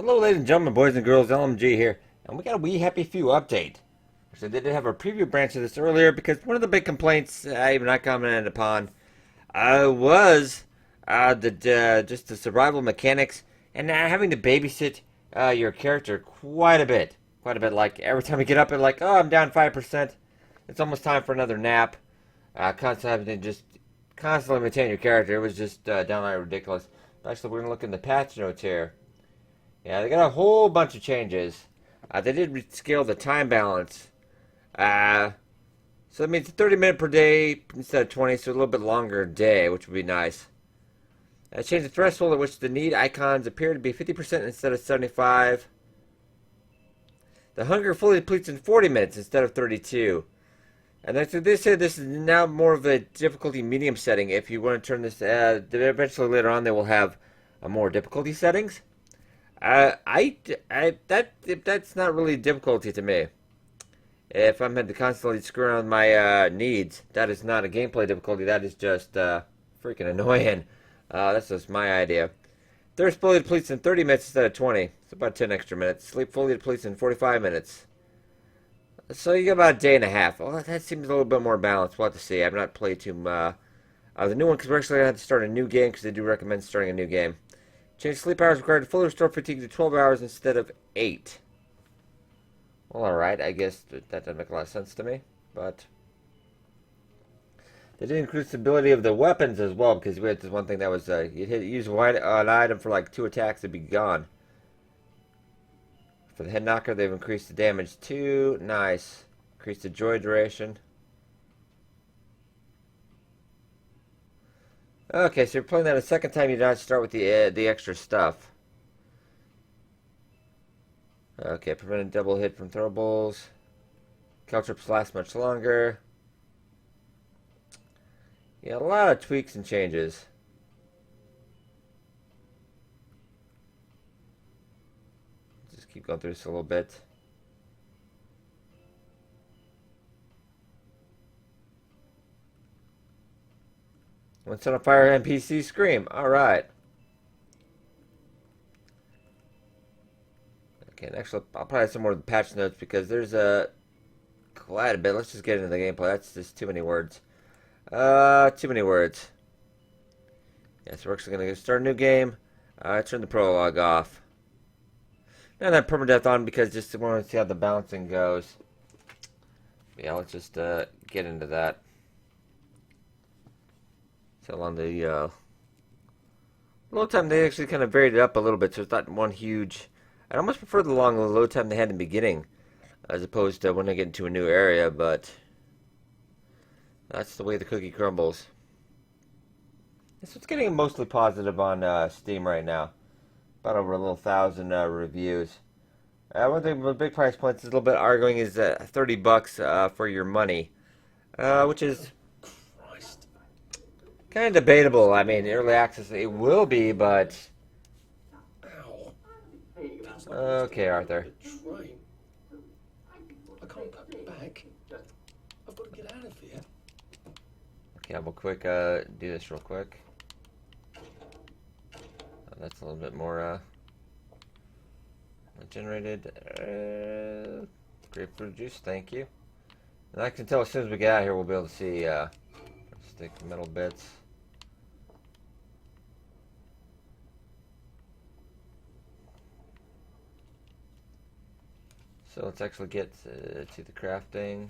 Hello, ladies and gentlemen, boys and girls, LMG here, and we got a wee happy few update. So they did have a preview branch of this earlier because one of the big complaints I have not commented upon was just the survival mechanics and having to babysit your character quite a bit. Like every time you get up, and like, oh, I'm down 5%. It's almost time for another nap. Constantly having to just constantly maintain your character. It was just downright ridiculous. Actually, we're gonna look in the patch notes here. Yeah, they got a whole bunch of changes. They did scale the time balance. Uh, so that means 30 minutes per day instead of 20, so a little bit longer day, which would be nice. Changed the threshold at which the need icons appear to be 50% instead of 75. The hunger fully depletes in 40 minutes instead of 32. And they said this is now more of a difficulty medium setting. If you want to turn this, eventually later on they will have more difficulty settings. That's not really difficulty to me. If I'm had to constantly screw around with my needs, that is not a gameplay difficulty. That is just freaking annoying. That's just my idea. Thirst fully depletes in 30 minutes instead of 20. It's about 10 extra minutes. Sleep fully depletes in 45 minutes. So you get about a day and a half. Well, that seems a little bit more balanced. We'll have to see. I've not played too the new one because we're actually going to have to start a new game because they do recommend starting a new game. Change sleep hours required to fully restore fatigue to 12 hours instead of 8. Well, alright, I guess that doesn't make a lot of sense to me, but they did increase the ability of the weapons as well, because we had this one thing that was, you'd use an item for like 2 attacks, it'd be gone. For the head knocker, they've increased the damage too. Nice. Increased the joy duration. Okay, so you're playing that a second time, you don't start with the extra stuff. Okay, prevented double hit from throwables. Caltrips last much longer. Yeah, a lot of tweaks and changes. Just keep going through this a little bit. When set on fire, NPC scream. Alright. Okay, next I'll probably have some more patch notes because there's quite a bit. Let's just get into the gameplay. That's just too many words. Too many words. Yeah, so we're actually going to start a new game. Turn the prologue off. Not that permadeath on because just want to see how the balancing goes. Yeah, let's just get into that. So on the load time, they actually kind of varied it up a little bit, so it's not one huge. I'd almost prefer the long load time they had in the beginning, as opposed to when they get into a new area, but that's the way the cookie crumbles. This one's getting mostly positive on Steam right now. About over a little 1,000 reviews. One thing with big price points is a little bit arguing is $30 for your money, which is kind of debatable. I mean, early access it will be, but okay, Arthur. I can't go back. I've got to get out of here. Okay, I will quick do this real quick. That's a little bit more generated. Grapefruit juice, thank you. And I can tell as soon as we get out of here, we'll be able to see stick metal bits. So let's actually get to the crafting.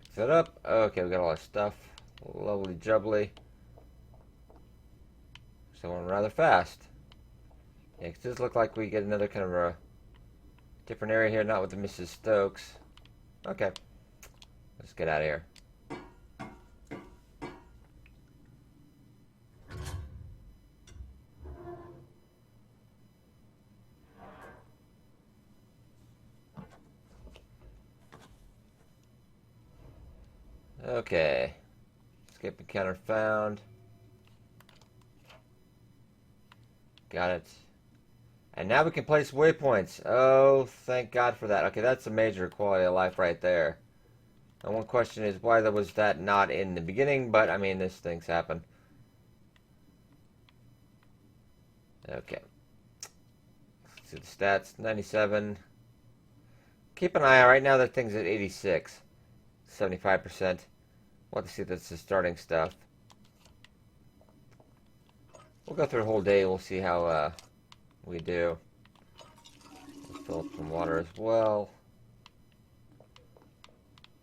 Pick that up. Okay, we got a lot of stuff. Lovely jubbly. So going rather fast. Yeah, it does look like we get another kind of a different area here, not with the Mrs. Stokes. Okay. Let's get out of here. Okay. Escape encounter found. Got it. And now we can place waypoints. Oh, thank God for that. Okay, that's a major quality of life right there. And one question is why was that not in the beginning, but I mean, these things happen. Okay. Let's see the stats. 97. Keep an eye out. Right now that thing's at 86. 75%. We'll have to see if that's the starting stuff. We'll go through the whole day. We'll see how we do. We'll fill up some water as well.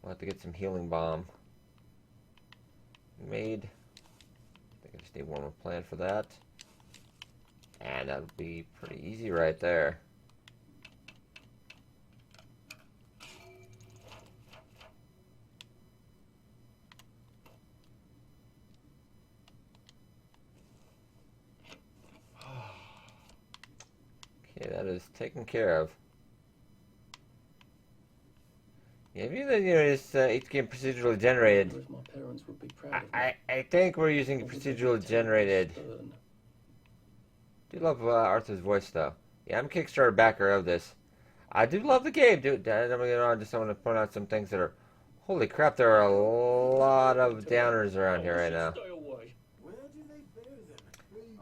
We'll have to get some healing balm made. I think I just need one more plan for that. And that'll be pretty easy right there. Okay, that is taken care of. Yeah, if you know, this each game procedurally generated. My parents would be proud of me. I think we're using procedurally generated. Do love Arthur's voice though. Yeah, I'm Kickstarter backer of this. I do love the game, dude. I just want to point out some things that are. Holy crap! There are a lot of downers around here right now.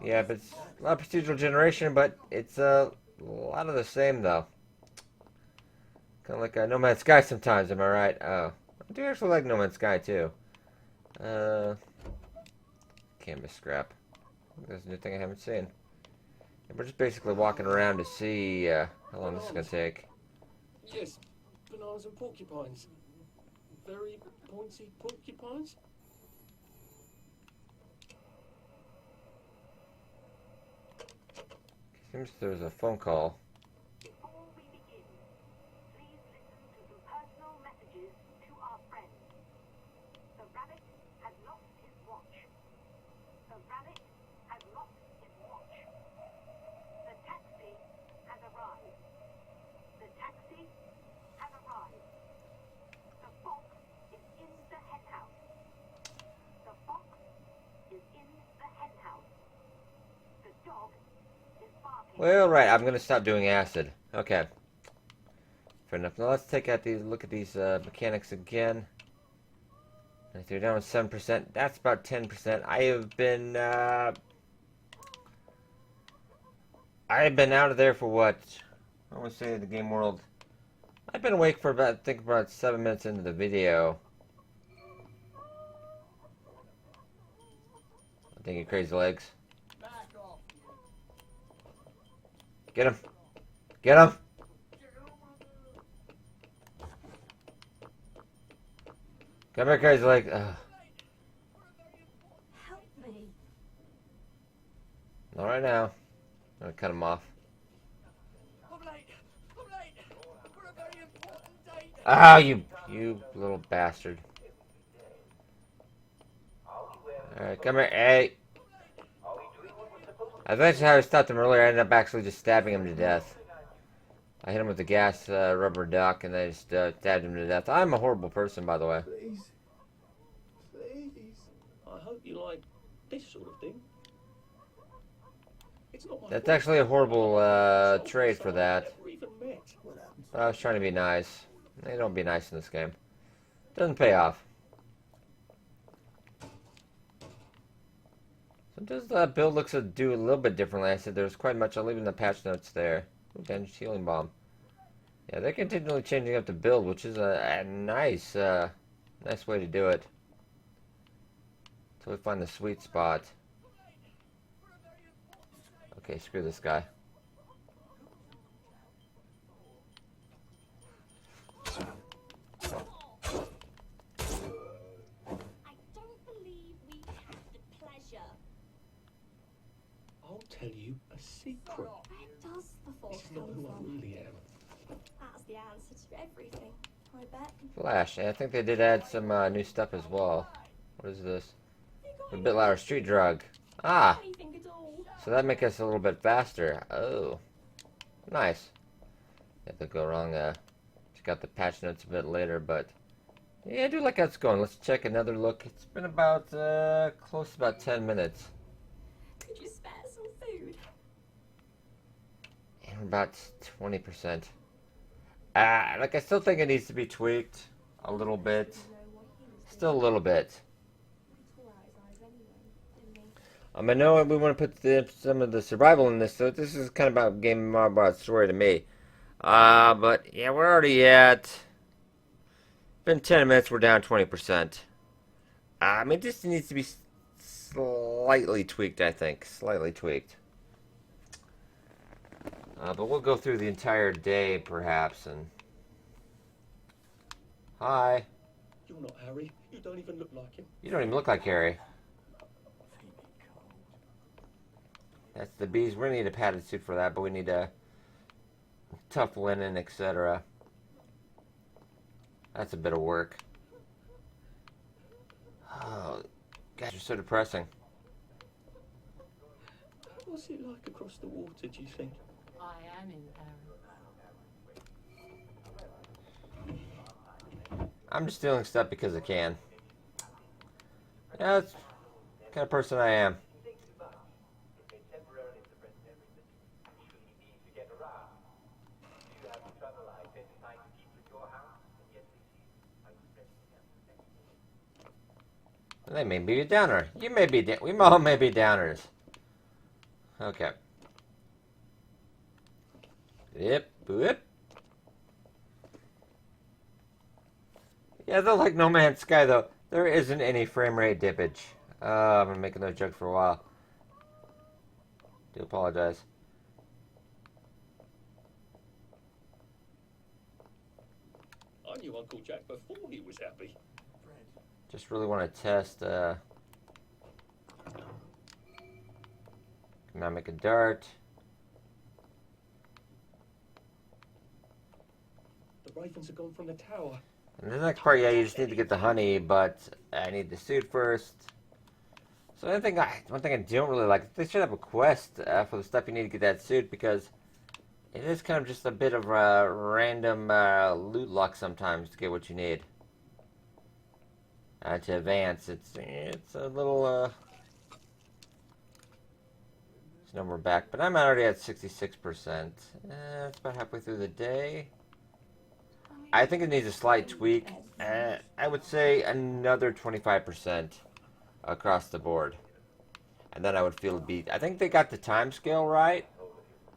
Yeah, but it's a lot of procedural generation, but it's a lot of the same though. Kind of like No Man's Sky sometimes. Am I right? Oh, I do actually like No Man's Sky too. Canvas scrap. There's a new thing I haven't seen. And we're just basically walking around to see how long this is going to take. Yes, bananas and porcupines. Very pointy porcupines. Seems there's a phone call. Before we begin, please listen to some personal messages to our friends. The rabbit has lost his watch. The rabbit has lost his watch. The taxi has arrived. The taxi has arrived. The fox is in the hen house. The fox is in the hen house. The dog is barking. Well, right, I'm going to stop doing acid. Okay. Fair enough. Now let's take out these, look at these mechanics again. If they're down 7%, that's about 10%. I have been out of there for what? I want to say the game world. I've been awake for about, I think about 7 minutes into the video. Thank you, Crazy Legs. Get him! Get him! Come here, Crazy Legs. Help me. Not right now. I'm gonna cut him off. I'm late. I've got a very important date. Oh, you little bastard. Alright, come here. Hey! I eventually had to stop him earlier. I ended up actually just stabbing him to death. I hit him with the gas rubber duck and I just stabbed him to death. I'm a horrible person, by the way. Please. Please. I hope you like this sort of thing. It's not my That's fault. actually a horrible trade for that. Never even met. But I was trying to be nice. They don't be nice in this game. Doesn't pay off. Sometimes the build looks to do a little bit differently. I said there's quite much. I'll leave in the patch notes there. Ooh, damaged healing bomb. Yeah, they're continually changing up the build, which is a nice, nice way to do it. Until we find the sweet spot. Okay, screw this guy. I don't believe we have the pleasure. I'll tell you a secret. Where does the This force is not come who I from? really am. That's the answer to everything, I bet. Flash, and I think they did add some new stuff as well. What is this? A bit louder street drug. Ah, Anything at all. so that makes us a little bit faster. Oh, nice. Have to go wrong. Check out the patch notes a bit later, but yeah, I do like how it's going. Let's check another look. It's been about close to about 10 minutes. Could you spare some food? about 20%. Like, I still think it needs to be tweaked a little bit. Still a little bit. I know we want to put some of the survival in this, so this is kind of about game more about story to me. But yeah, we're already at. Been 10 minutes, we're down 20%. I mean, this needs to be slightly tweaked, I think. Slightly tweaked. But we'll go through the entire day, perhaps, and... Hi. You're not Harry. You don't even look like him. You don't even look like Harry. That's the bees. We're gonna need a padded suit for that, but we need a tough linen, etc. That's a bit of work. Oh, gosh, you're so depressing. What's it like across the water, do you think? I am in Paris. I'm just stealing stuff because I can. Yeah, that's the kind of person I am. They may be a downer. You may be. We all may be downers. Okay. Yep. Boop. Yeah, though, like No Man's Sky, though, there isn't any frame rate dippage. I've been making those jokes for a while. Do apologize. I knew Uncle Jack before he was happy. Just really want to test. Can I make a dart? The ravens are gone from the tower. And the next part, yeah, you just need to get the honey, but I need the suit first. So one thing I don't really like, they should have a quest for the stuff you need to get that suit, because it is kind of just a bit of a random loot luck sometimes to get what you need. To advance, it's a little, so now we're back, but I'm already at 66%. It's about halfway through the day. I think it needs a slight tweak. I would say another 25% across the board. And then I would feel beat. I think they got the time scale right,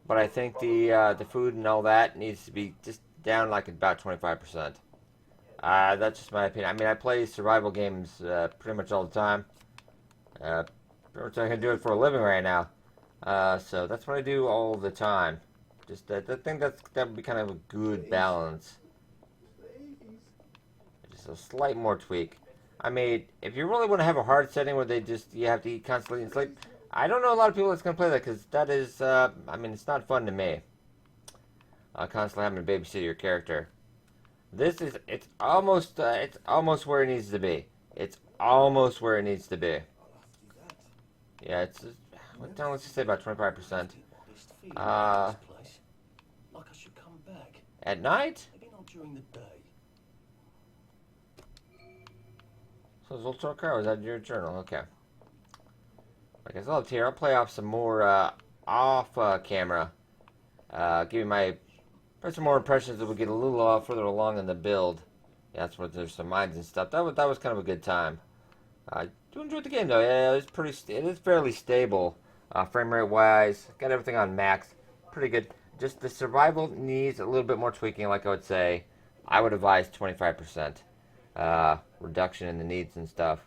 but I think the food and all that needs to be just down like about 25%. That's just my opinion. I mean, I play survival games pretty much all the time. Pretty much I can do it for a living right now. So that's what I do all the time. Just I think that would be kind of a good balance. Just a slight more tweak. I mean, if you really want to have a hard setting where you have to eat constantly and sleep, I don't know a lot of people that's going to play that, because that is, I mean, it's not fun to me. Constantly having to babysit your character. It's almost where it needs to be. It's almost where it needs to be. Yeah, let's just say about 25%. Like I should come back. At night? Maybe not during the day. So is Ultra Car, is that your journal? Okay. Like I said here, I'll play off some more off camera. Give you my some more impressions that we get a little further along in the build. Yeah, that's where there's some mines and stuff. That was kind of a good time. I do enjoy the game though. Yeah, it is fairly stable, frame rate wise. Got everything on max, pretty good. Just the survival needs a little bit more tweaking. Like I would say, I would advise 25% reduction in the needs and stuff.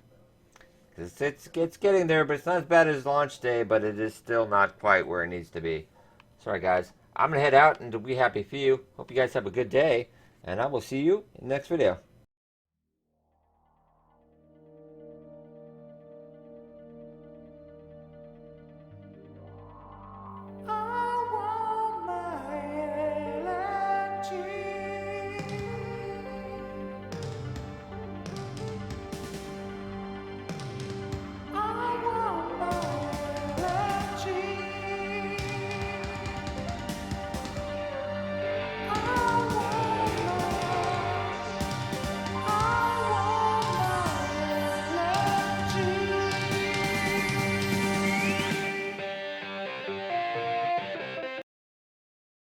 Cause it's getting there, but it's not as bad as launch day. But it is still not quite where it needs to be. Sorry guys. I'm going to head out and be happy for you. Hope you guys have a good day, and I will see you in the next video.